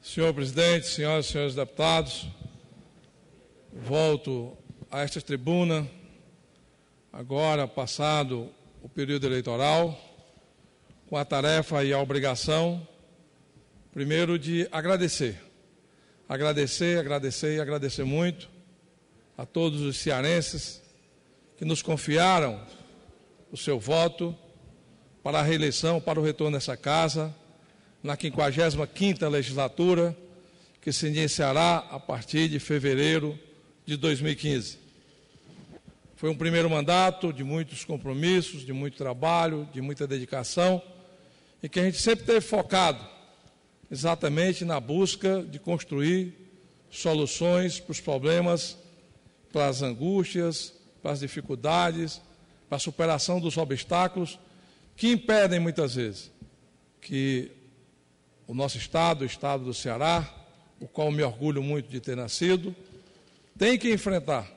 Senhor presidente, senhoras e senhores deputados, volto a esta tribuna, agora passado o período eleitoral, com a tarefa e a obrigação, primeiro, de agradecer muito a todos os cearenses que nos confiaram o seu voto para a reeleição, para o retorno dessa casa, na 55ª legislatura, que se iniciará a partir de fevereiro de 2015. Foi um primeiro mandato de muitos compromissos, de muito trabalho, de muita dedicação, e que a gente sempre teve focado exatamente na busca de construir soluções para os problemas, para as angústias, para as dificuldades, para a superação dos obstáculos que impedem muitas vezes que o nosso Estado, o Estado do Ceará, o qual me orgulho muito de ter nascido, tem que enfrentar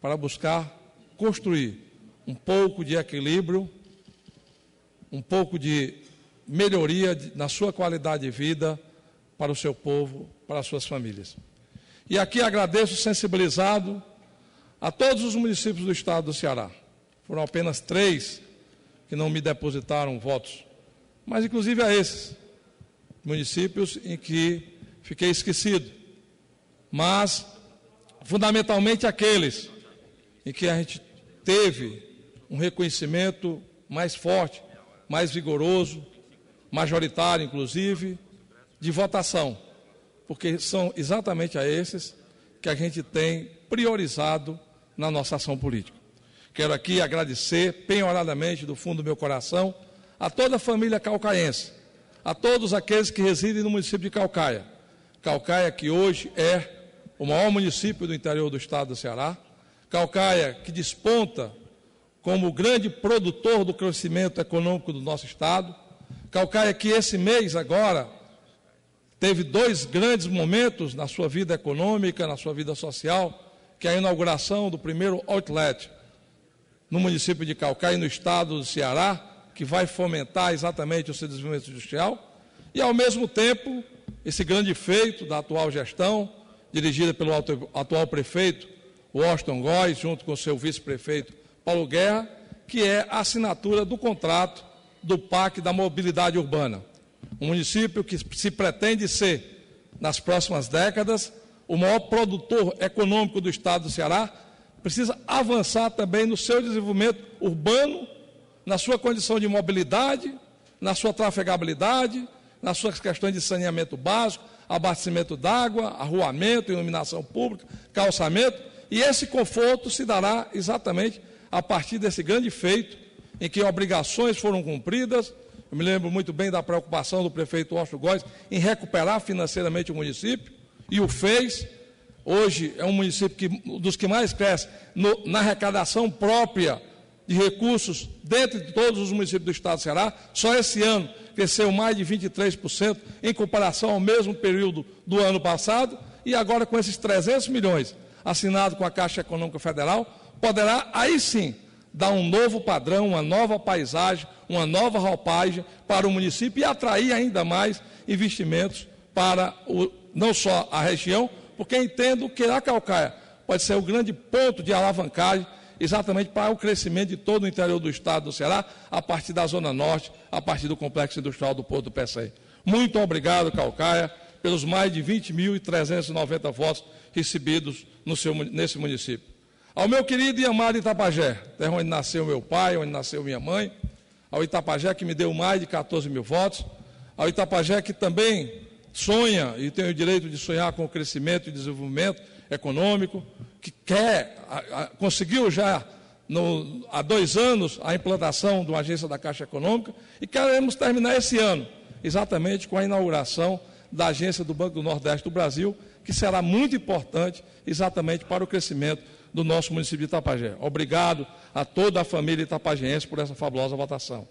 para buscar construir um pouco de equilíbrio, um pouco de melhoria na sua qualidade de vida para o seu povo, para as suas famílias. E aqui agradeço sensibilizado a todos os municípios do Estado do Ceará. Foram apenas 3 que não me depositaram votos, mas inclusive a esses municípios em que fiquei esquecido, mas fundamentalmente aqueles em que a gente teve um reconhecimento mais forte, mais vigoroso, majoritário inclusive, de votação, porque são exatamente a esses que a gente tem priorizado na nossa ação política. Quero aqui agradecer penhoradamente do fundo do meu coração a toda a família calcaense, a todos aqueles que residem no município de Caucaia. Caucaia, que hoje é o maior município do interior do estado do Ceará. Caucaia, que desponta como grande produtor do crescimento econômico do nosso estado. Caucaia, que esse mês agora teve 2 grandes momentos na sua vida econômica, na sua vida social, que é a inauguração do primeiro outlet no município de Caucaia e no estado do Ceará, que vai fomentar exatamente o seu desenvolvimento industrial, e, ao mesmo tempo, esse grande feito da atual gestão, dirigida pelo atual prefeito, Washington Góes, junto com o seu vice-prefeito, Paulo Guerra, que é a assinatura do contrato do PAC da mobilidade urbana. Um município que se pretende ser, nas próximas décadas, o maior produtor econômico do estado do Ceará, precisa avançar também no seu desenvolvimento urbano, na sua condição de mobilidade, na sua trafegabilidade, nas suas questões de saneamento básico, abastecimento d'água, arruamento, iluminação pública, calçamento, e esse conforto se dará exatamente a partir desse grande feito, em que obrigações foram cumpridas. Eu me lembro muito bem da preocupação do prefeito Washington Góes em recuperar financeiramente o município, e o fez. Hoje é um município dos que mais cresce na arrecadação própria de recursos dentro de todos os municípios do estado do Ceará. Só esse ano cresceu mais de 23% em comparação ao mesmo período do ano passado, e agora com esses 300 milhões assinados com a Caixa Econômica Federal, poderá aí sim dar um novo padrão, uma nova paisagem, uma nova roupagem para o município e atrair ainda mais investimentos para não só a região, porque entendo que a Caucaia pode ser o grande ponto de alavancagem exatamente para o crescimento de todo o interior do estado do Ceará, a partir da Zona Norte, a partir do Complexo Industrial do Porto do Pecém. Muito obrigado, Caucaia, pelos mais de 20.390 votos recebidos nesse município. Ao meu querido e amado Itapajé, terra onde nasceu meu pai, onde nasceu minha mãe, ao Itapajé que me deu mais de 14 mil votos, ao Itapajé que também sonha e tem o direito de sonhar com o crescimento e desenvolvimento econômico, que conseguiu já há 2 anos a implantação de uma agência da Caixa Econômica, e queremos terminar esse ano exatamente com a inauguração da agência do Banco do Nordeste do Brasil, que será muito importante exatamente para o crescimento do nosso município de Itapajé. Obrigado a toda a família itapajense por essa fabulosa votação.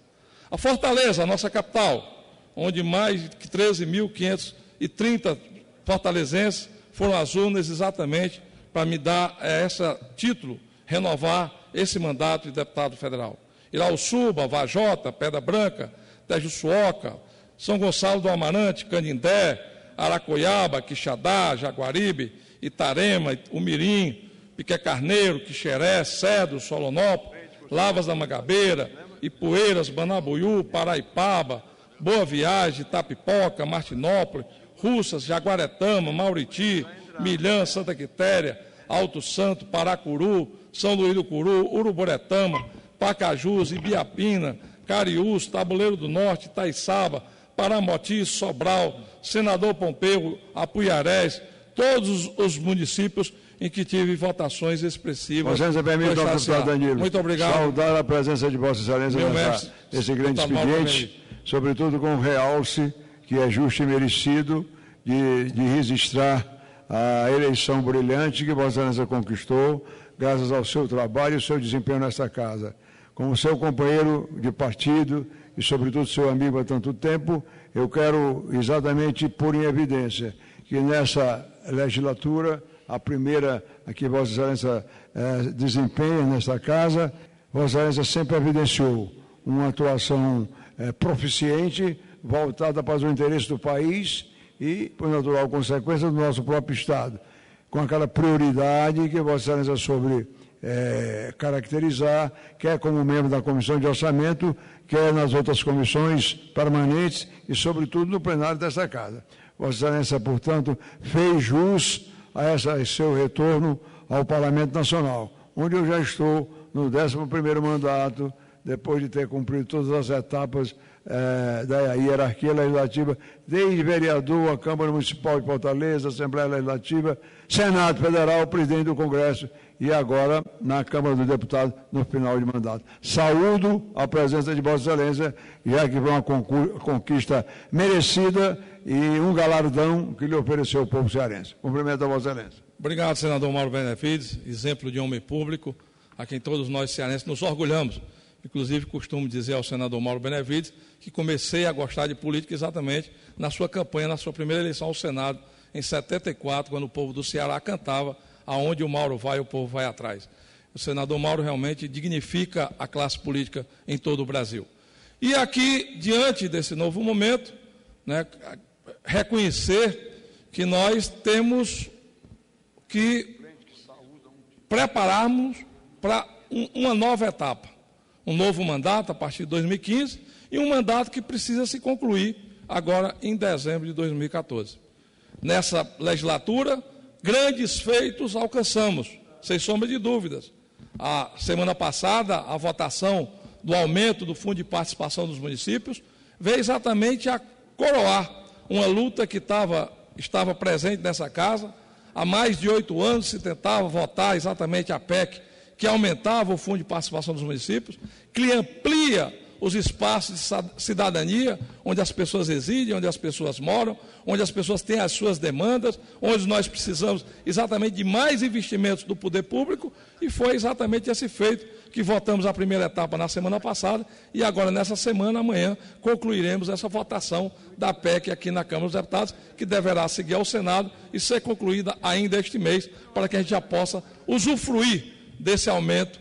A Fortaleza, a nossa capital, onde mais de 13.530 fortalezenses foram às urnas exatamente para me dar esse título, renovar esse mandato de deputado federal. Irauçuba, Vajota, Pedra Branca, Tejuçuoca, São Gonçalo do Amarante, Canindé, Aracoiaba, Quixadá, Jaguaribe, Itarema, Umirim, Piqué Carneiro, Quixeré, Cedro, Solonópolis, Lavras da Mangabeira, Ipueiras, Banabuiú, Paraipaba, Boa Viagem, Itapipoca, Martinópolis, Russas, Jaguaretama, Mauriti, Milhã, Santa Quitéria, Alto Santo, Paracuru, São Luís do Curu, Uruburetama, Pacajus, Ibiapina, Cariús, Tabuleiro do Norte, Itaiçaba, Paramoti, Sobral, Senador Pompeu, Apuiarés, todos os municípios em que tive votações expressivas. Muito obrigado. Saudar a presença de Vossa Excelência nesse grande expediente, sobretudo com o realce, que é justo e merecido, de registrar a eleição brilhante que Vossa Excelência conquistou, graças ao seu trabalho e ao seu desempenho nesta casa. Como seu companheiro de partido e, sobretudo, seu amigo há tanto tempo, eu quero exatamente pôr em evidência que nessa legislatura, a primeira a que Vossa Excelência desempenha nesta casa, Vossa Excelência sempre evidenciou uma atuação proficiente, voltada para os interesses do país e, por natural consequência, do nosso próprio Estado, com aquela prioridade que Vossa Excelência soube caracterizar, quer como membro da Comissão de Orçamento, quer nas outras comissões permanentes e, sobretudo, no plenário desta casa. Vossa Excelência, portanto, fez jus a seu retorno ao Parlamento Nacional, onde eu já estou no 11º mandato, depois de ter cumprido todas as etapas da hierarquia legislativa, desde vereador, a Câmara Municipal de Fortaleza, Assembleia Legislativa, Senado Federal, presidente do Congresso e agora na Câmara dos Deputados no final de mandato. Saúdo a presença de Vossa Excelência, já que foi uma conquista merecida e um galardão que lhe ofereceu o povo cearense. Cumprimento a Vossa Excelência. Obrigado, senador Mauro Benevides, exemplo de homem público, a quem todos nós cearenses nos orgulhamos. Inclusive, costumo dizer ao senador Mauro Benevides que comecei a gostar de política exatamente na sua campanha, na sua primeira eleição ao Senado, em 74, quando o povo do Ceará cantava "Aonde o Mauro vai, o povo vai atrás". O senador Mauro realmente dignifica a classe política em todo o Brasil. E aqui, diante desse novo momento, reconhecer que nós temos que prepararmos para uma nova etapa. Um novo mandato a partir de 2015 e um mandato que precisa se concluir agora em dezembro de 2014. Nessa legislatura, grandes feitos alcançamos, sem sombra de dúvidas. A semana passada, a votação do aumento do Fundo de Participação dos Municípios veio exatamente a coroar uma luta que estava presente nessa casa. Há mais de 8 anos se tentava votar exatamente a PEC que aumentava o Fundo de Participação dos Municípios, que amplia os espaços de cidadania, onde as pessoas residem, onde as pessoas moram, onde as pessoas têm as suas demandas, onde nós precisamos exatamente de mais investimentos do poder público, e foi exatamente esse feito que votamos a primeira etapa na semana passada, e agora, nessa semana, amanhã, concluiremos essa votação da PEC aqui na Câmara dos Deputados, que deverá seguir ao Senado e ser concluída ainda este mês, para que a gente já possa usufruir desse aumento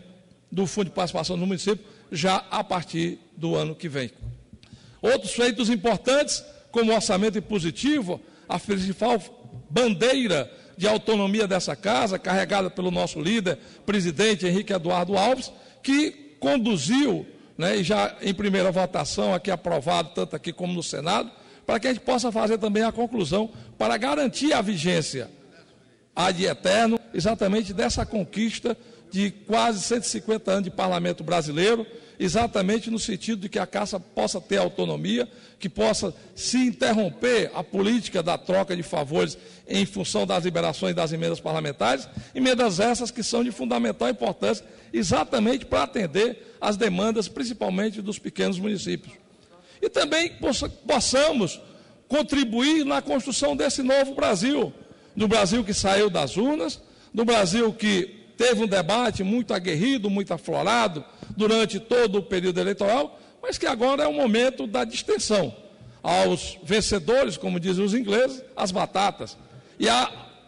do Fundo de Participação no município já a partir do ano que vem. Outros feitos importantes, como o orçamento impositivo, a principal bandeira de autonomia dessa casa, carregada pelo nosso líder, presidente Henrique Eduardo Alves, que conduziu, e já em primeira votação, aqui aprovado, tanto aqui como no Senado, para que a gente possa fazer também a conclusão, para garantir a vigência ad eterno, exatamente dessa conquista de quase 150 anos de parlamento brasileiro, exatamente no sentido de que a Casa possa ter autonomia, que possa se interromper a política da troca de favores em função das liberações das emendas parlamentares, emendas essas que são de fundamental importância, exatamente para atender às demandas, principalmente dos pequenos municípios. E também possamos contribuir na construção desse novo Brasil, do Brasil que saiu das urnas, do Brasil que teve um debate muito aguerrido, muito aflorado durante todo o período eleitoral, mas que agora é o momento da distensão. Aos vencedores, como dizem os ingleses, as batatas. E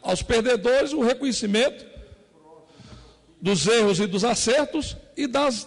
aos perdedores, o reconhecimento dos erros e dos acertos e das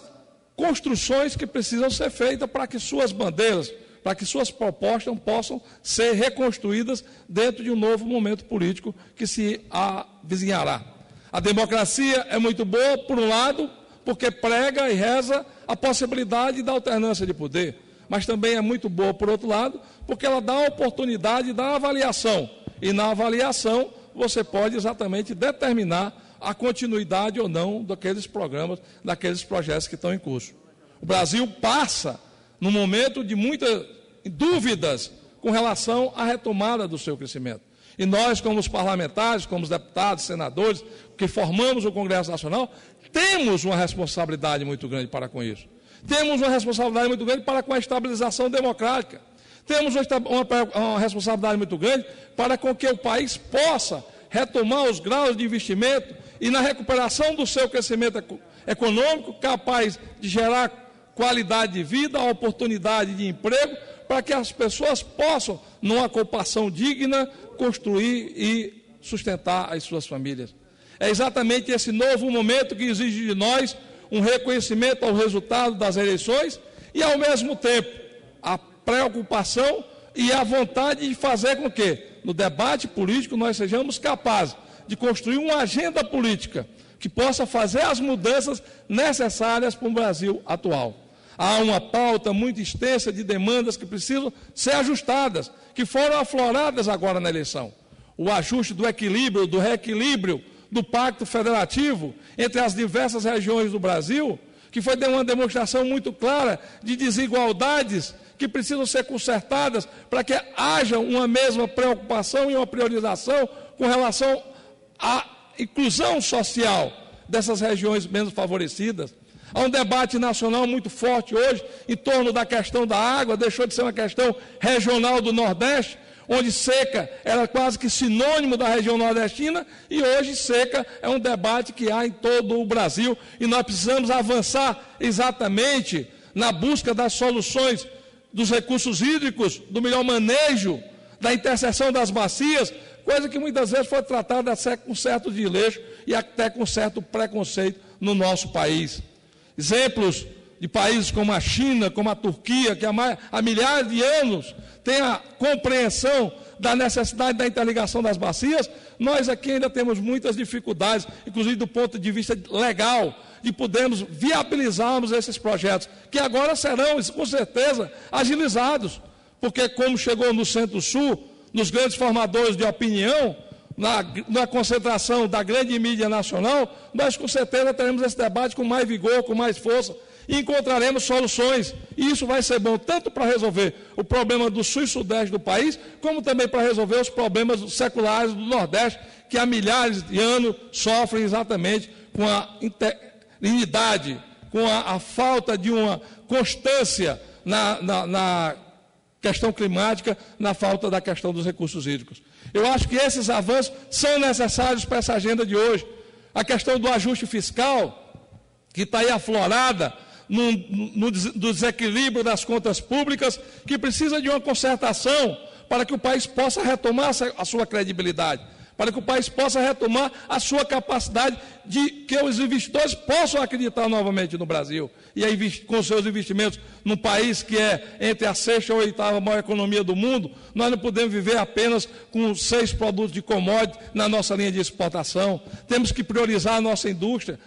construções que precisam ser feitas para que suas bandeiras, para que suas propostas possam ser reconstruídas dentro de um novo momento político que se avizinhará. A democracia é muito boa, por um lado, porque prega e reza a possibilidade da alternância de poder, mas também é muito boa, por outro lado, porque ela dá a oportunidade da avaliação, e na avaliação você pode exatamente determinar a continuidade ou não daqueles programas, daqueles projetos que estão em curso. O Brasil passa num momento de muitas dúvidas com relação à retomada do seu crescimento. E nós, como os parlamentares, como os deputados, senadores, que formamos o Congresso Nacional, temos uma responsabilidade muito grande para com isso. Temos uma responsabilidade muito grande para com a estabilização democrática. Temos uma responsabilidade muito grande para com que o país possa retomar os graus de investimento e na recuperação do seu crescimento econômico, capaz de gerar qualidade de vida, oportunidade de emprego, para que as pessoas possam, numa ocupação digna, construir e sustentar as suas famílias. É exatamente esse novo momento que exige de nós um reconhecimento ao resultado das eleições e, ao mesmo tempo, a preocupação e a vontade de fazer com que, no debate político, nós sejamos capazes de construir uma agenda política que possa fazer as mudanças necessárias para o Brasil atual. Há uma pauta muito extensa de demandas que precisam ser ajustadas, que foram afloradas agora na eleição. O ajuste do equilíbrio, do reequilíbrio do pacto federativo entre as diversas regiões do Brasil, que foi uma demonstração muito clara de desigualdades que precisam ser consertadas para que haja uma mesma preocupação e uma priorização com relação à inclusão social dessas regiões menos favorecidas. Há um debate nacional muito forte hoje em torno da questão da água, deixou de ser uma questão regional do Nordeste, onde seca era quase que sinônimo da região nordestina, e hoje seca é um debate que há em todo o Brasil, e nós precisamos avançar exatamente na busca das soluções dos recursos hídricos, do melhor manejo, da interseção das bacias, coisa que muitas vezes foi tratada com certo desleixo e até com certo preconceito no nosso país. Exemplos de países como a China, como a Turquia, que há milhares de anos tem a compreensão da necessidade da interligação das bacias, nós aqui ainda temos muitas dificuldades, inclusive do ponto de vista legal, de podermos viabilizarmos esses projetos, que agora serão, com certeza, agilizados, porque como chegou no Centro-Sul, nos grandes formadores de opinião, na concentração da grande mídia nacional, nós com certeza teremos esse debate com mais vigor, com mais força, e encontraremos soluções. E isso vai ser bom tanto para resolver o problema do sul e sudeste do país, como também para resolver os problemas seculares do Nordeste, que há milhares de anos sofrem exatamente com a interinidade, com a falta de uma constância na questão climática, na falta da questão dos recursos hídricos. Eu acho que esses avanços são necessários para essa agenda de hoje. A questão do ajuste fiscal, que está aí aflorada no desequilíbrio das contas públicas, que precisa de uma concertação para que o país possa retomar a sua credibilidade, para que o país possa retomar a sua capacidade de que os investidores possam acreditar novamente no Brasil. E aí, com seus investimentos num país que é entre a sexta e a oitava maior economia do mundo, nós não podemos viver apenas com 6 produtos de commodity na nossa linha de exportação. Temos que priorizar a nossa indústria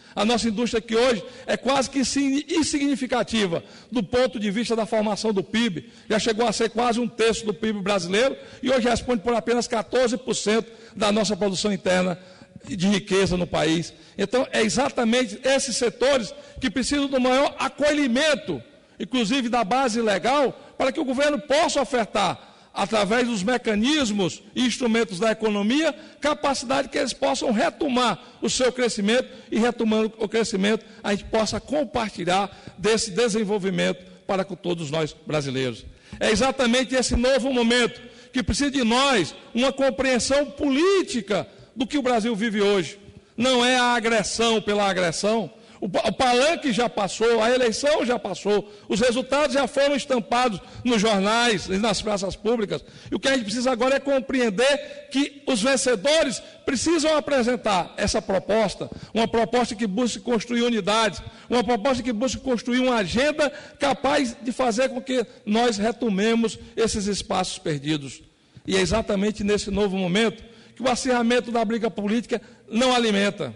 que hoje é quase que insignificativa do ponto de vista da formação do PIB. Já chegou a ser quase 1/3 do PIB brasileiro e hoje responde por apenas 14% da nossa produção interna de riqueza no país. Então, é exatamente esses setores que precisam do maior acolhimento, inclusive da base legal, para que o governo possa ofertar, através dos mecanismos e instrumentos da economia, capacidade que eles possam retomar o seu crescimento e, retomando o crescimento, a gente possa compartilhar desse desenvolvimento para com todos nós brasileiros. É exatamente esse novo momento que precisa de nós uma compreensão política do que o Brasil vive hoje. Não é a agressão pela agressão. O palanque já passou, a eleição já passou, os resultados já foram estampados nos jornais e nas praças públicas. E o que a gente precisa agora é compreender que os vencedores precisam apresentar essa proposta, uma proposta que busque construir unidades, uma proposta que busque construir uma agenda capaz de fazer com que nós retomemos esses espaços perdidos. E é exatamente nesse novo momento que o acirramento da briga política não alimenta.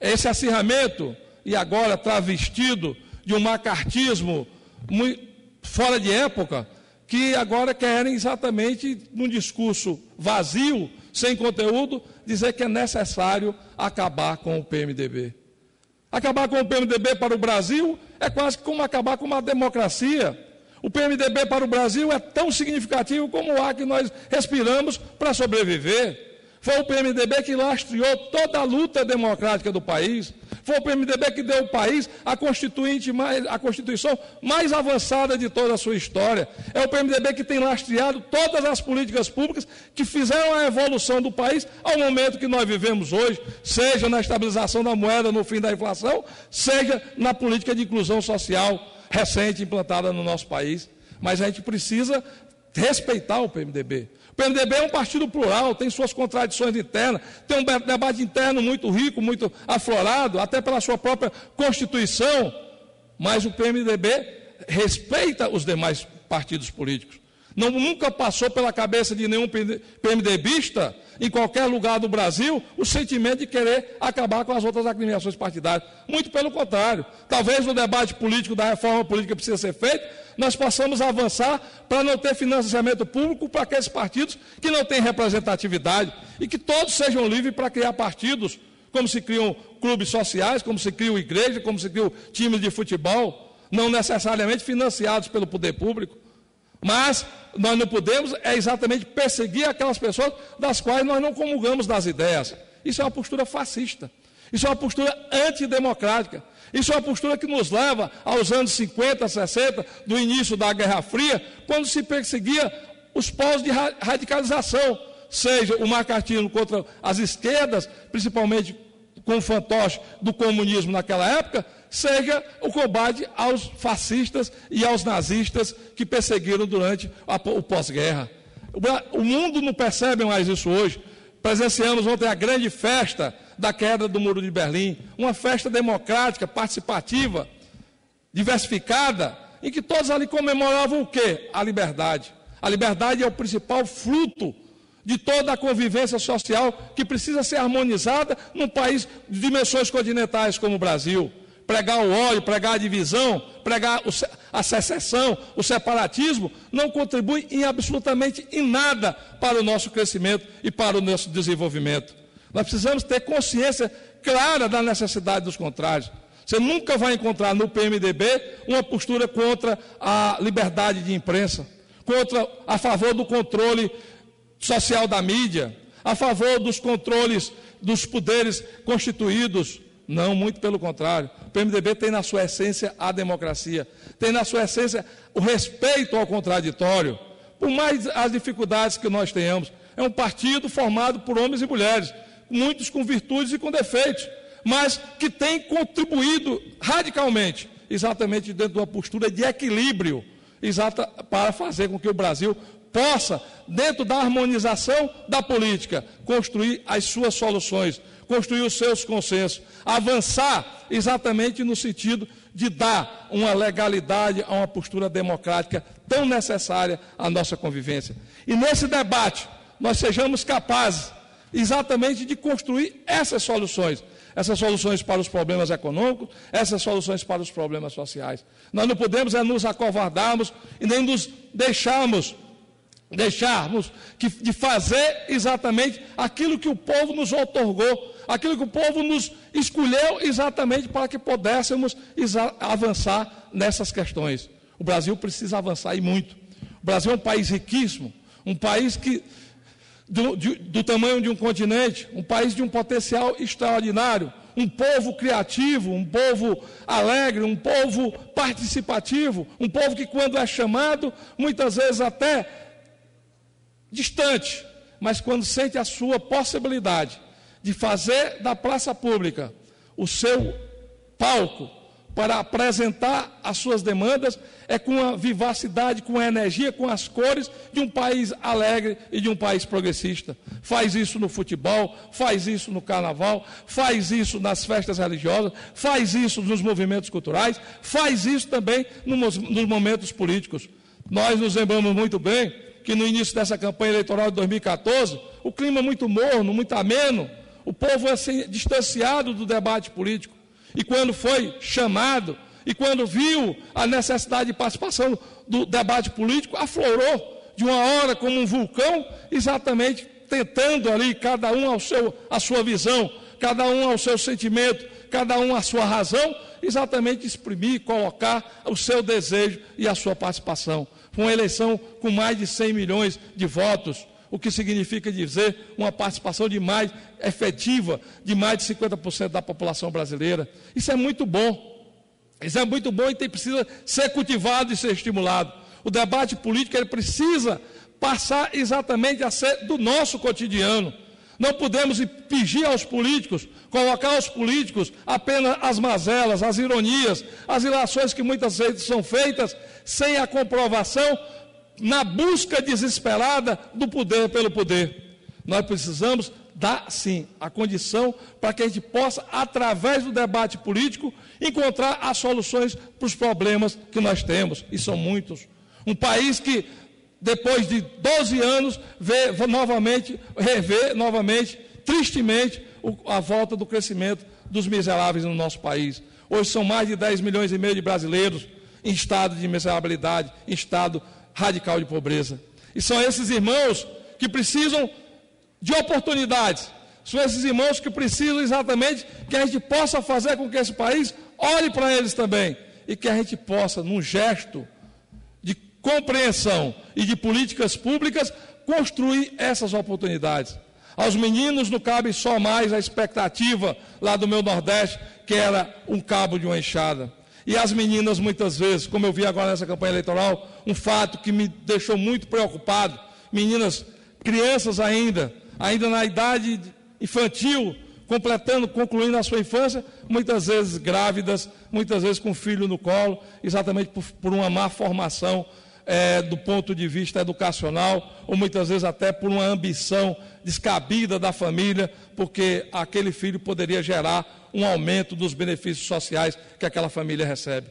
Esse acirramento, e agora travestido de um macartismo muito fora de época, que agora querem exatamente, num discurso vazio, sem conteúdo, dizer que é necessário acabar com o PMDB. Acabar com o PMDB para o Brasil é quase como acabar com uma democracia. O PMDB para o Brasil é tão significativo como o ar que nós respiramos para sobreviver. Foi o PMDB que lastreou toda a luta democrática do país. Foi o PMDB que deu ao país a Constituição mais avançada de toda a sua história. É o PMDB que tem lastreado todas as políticas públicas que fizeram a evolução do país ao momento que nós vivemos hoje, seja na estabilização da moeda no fim da inflação, seja na política de inclusão social recente implantada no nosso país. Mas a gente precisa respeitar o PMDB. O PMDB é um partido plural, tem suas contradições internas, tem um debate interno muito rico, muito aflorado, até pela sua própria Constituição, mas o PMDB respeita os demais partidos políticos. Nunca passou pela cabeça de nenhum PMDBista, em qualquer lugar do Brasil, o sentimento de querer acabar com as outras agremiações partidárias. Muito pelo contrário. Talvez no debate político da reforma política que precisa ser feita, nós possamos avançar para não ter financiamento público para aqueles partidos que não têm representatividade e que todos sejam livres para criar partidos, como se criam clubes sociais, como se criam igrejas, como se criam times de futebol, não necessariamente financiados pelo poder público. Mas nós não podemos exatamente perseguir aquelas pessoas das quais nós não comungamos das ideias. Isso é uma postura fascista. Isso é uma postura antidemocrática. Isso é uma postura que nos leva aos anos 50, 60, do início da Guerra Fria, quando se perseguia os polos de radicalização, seja o macartismo contra as esquerdas, principalmente com o fantoche do comunismo naquela época, seja o combate aos fascistas e aos nazistas que perseguiram durante o pós-guerra. O mundo não percebe mais isso hoje. Presenciamos ontem a grande festa da queda do Muro de Berlim, uma festa democrática, participativa, diversificada, em que todos ali comemoravam o quê? A liberdade. A liberdade é o principal fruto de toda a convivência social que precisa ser harmonizada num país de dimensões continentais como o Brasil. Pregar o ódio, pregar a divisão, pregar a secessão, o separatismo, não contribui absolutamente em nada para o nosso crescimento e para o nosso desenvolvimento. Nós precisamos ter consciência clara da necessidade dos contrários. Você nunca vai encontrar no PMDB uma postura contra a liberdade de imprensa, a favor do controle social da mídia, a favor dos controles dos poderes constituídos. Não, muito pelo contrário. O PMDB tem na sua essência a democracia, tem na sua essência o respeito ao contraditório, por mais as dificuldades que nós tenhamos. É um partido formado por homens e mulheres, muitos com virtudes e com defeitos, mas que tem contribuído radicalmente, exatamente dentro de uma postura de equilíbrio, para fazer com que o Brasil possa, dentro da harmonização da política, construir as suas soluções, construir os seus consensos, avançar exatamente no sentido de dar uma legalidade a uma postura democrática tão necessária à nossa convivência. E nesse debate, nós sejamos capazes exatamente de construir essas soluções para os problemas econômicos, essas soluções para os problemas sociais. Nós não podemos nos acovardarmos e nem nos deixarmos de fazer exatamente aquilo que o povo nos outorgou, aquilo que o povo nos escolheu exatamente para que pudéssemos avançar nessas questões. O Brasil precisa avançar e muito. O Brasil é um país riquíssimo, um país que do tamanho de um continente, um país de um potencial extraordinário, um povo criativo, um povo alegre, um povo participativo, um povo que quando é chamado, muitas vezes até distante, mas quando sente a sua possibilidade de fazer da praça pública o seu palco para apresentar as suas demandas é com a vivacidade, com a energia, com as cores de um país alegre e de um país progressista. Faz isso no futebol, faz isso no carnaval, faz isso nas festas religiosas, faz isso nos movimentos culturais, faz isso também nos momentos políticos. Nós nos lembramos muito bem que no início dessa campanha eleitoral de 2014, o clima muito morno, muito ameno, o povo assim, distanciado do debate político. E quando foi chamado, e quando viu a necessidade de participação do debate político, aflorou de uma hora como um vulcão, exatamente tentando ali, cada um a sua visão, cada um ao seu sentimento, cada um a sua razão, exatamente exprimir, colocar o seu desejo e a sua participação. Foi uma eleição com mais de 100 milhões de votos, o que significa dizer uma participação de mais efetiva de mais de 50% da população brasileira. Isso é muito bom. Isso é muito bom e precisa ser cultivado e ser estimulado. O debate político ele precisa passar exatamente a ser do nosso cotidiano. Não podemos impingir aos políticos, colocar aos políticos apenas as mazelas, as ironias, as ilações que muitas vezes são feitas sem a comprovação, na busca desesperada do poder pelo poder. Nós precisamos dar, sim, a condição para que a gente possa, através do debate político, encontrar as soluções para os problemas que nós temos, e são muitos. Um país que, depois de 12 anos, revê novamente, tristemente, a volta do crescimento dos miseráveis no nosso país. Hoje são mais de 10 milhões e meio de brasileiros em estado de miserabilidade, em estado radical de pobreza. E são esses irmãos que precisam de oportunidades. São esses irmãos que precisam exatamente que a gente possa fazer com que esse país olhe para eles também. E que a gente possa, num gesto de compreensão e de políticas públicas, construir essas oportunidades. Aos meninos não cabe só mais a expectativa lá do meu Nordeste, que era um cabo de uma enxada. E as meninas, muitas vezes, como eu vi agora nessa campanha eleitoral, um fato que me deixou muito preocupado, meninas, crianças ainda na idade infantil, concluindo a sua infância, muitas vezes grávidas, muitas vezes com filho no colo, exatamente por uma má formação do ponto de vista educacional, ou muitas vezes até por uma ambição descabida da família, porque aquele filho poderia gerar um aumento dos benefícios sociais que aquela família recebe.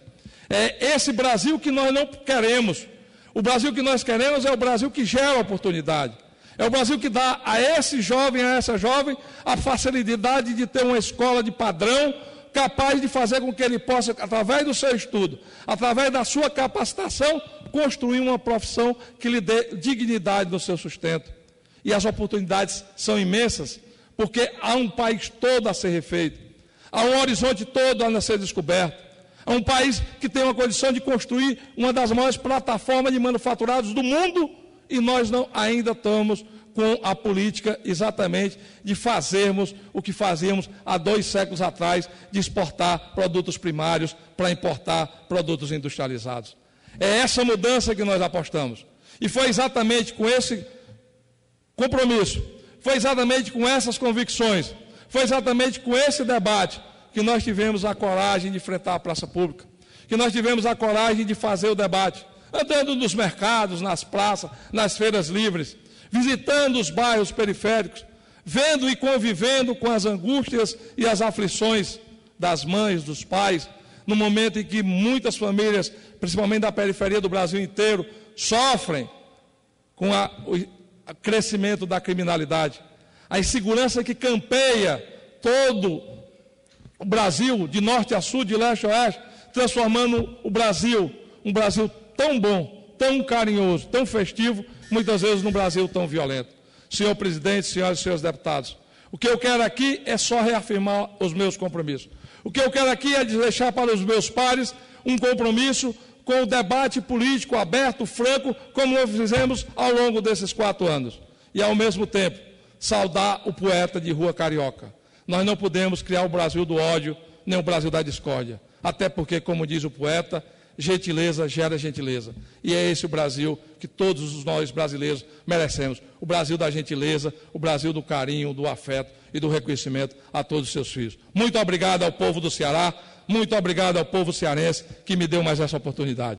É esse Brasil que nós não queremos. O Brasil que nós queremos é o Brasil que gera oportunidade. É o Brasil que dá a esse jovem, a essa jovem, a facilidade de ter uma escola de padrão, capaz de fazer com que ele possa, através do seu estudo, através da sua capacitação, construir uma profissão que lhe dê dignidade no seu sustento. E as oportunidades são imensas, porque há um país todo a ser refeito, há um horizonte todo a ser descoberto, há um país que tem uma condição de construir uma das maiores plataformas de manufaturados do mundo, e nós ainda estamos com a política exatamente de fazermos o que fazíamos há 2 séculos atrás, de exportar produtos primários para importar produtos industrializados. É essa mudança que nós apostamos. E foi exatamente com esse compromisso, foi exatamente com essas convicções, foi exatamente com esse debate que nós tivemos a coragem de enfrentar a praça pública, que nós tivemos a coragem de fazer o debate, andando nos mercados, nas praças, nas feiras livres, visitando os bairros periféricos, vendo e convivendo com as angústias e as aflições das mães, dos pais, no momento em que muitas famílias, principalmente da periferia do Brasil inteiro, sofrem com o crescimento da criminalidade, a insegurança que campeia todo o Brasil, de norte a sul, de leste a oeste, transformando o Brasil, um Brasil tão bom, tão carinhoso, tão festivo, muitas vezes num Brasil tão violento. Senhor presidente, senhoras e senhores deputados, o que eu quero aqui é só reafirmar os meus compromissos. O que eu quero aqui é deixar para os meus pares um compromisso com o debate político aberto, franco, como nós fizemos ao longo desses 4 anos. E, ao mesmo tempo, saudar o poeta de rua carioca. Nós não podemos criar o Brasil do ódio, nem o Brasil da discórdia. Até porque, como diz o poeta, gentileza gera gentileza. E é esse o Brasil que todos nós brasileiros merecemos. O Brasil da gentileza, o Brasil do carinho, do afeto e do reconhecimento a todos os seus filhos. Muito obrigado ao povo do Ceará. Muito obrigado ao povo cearense que me deu mais essa oportunidade.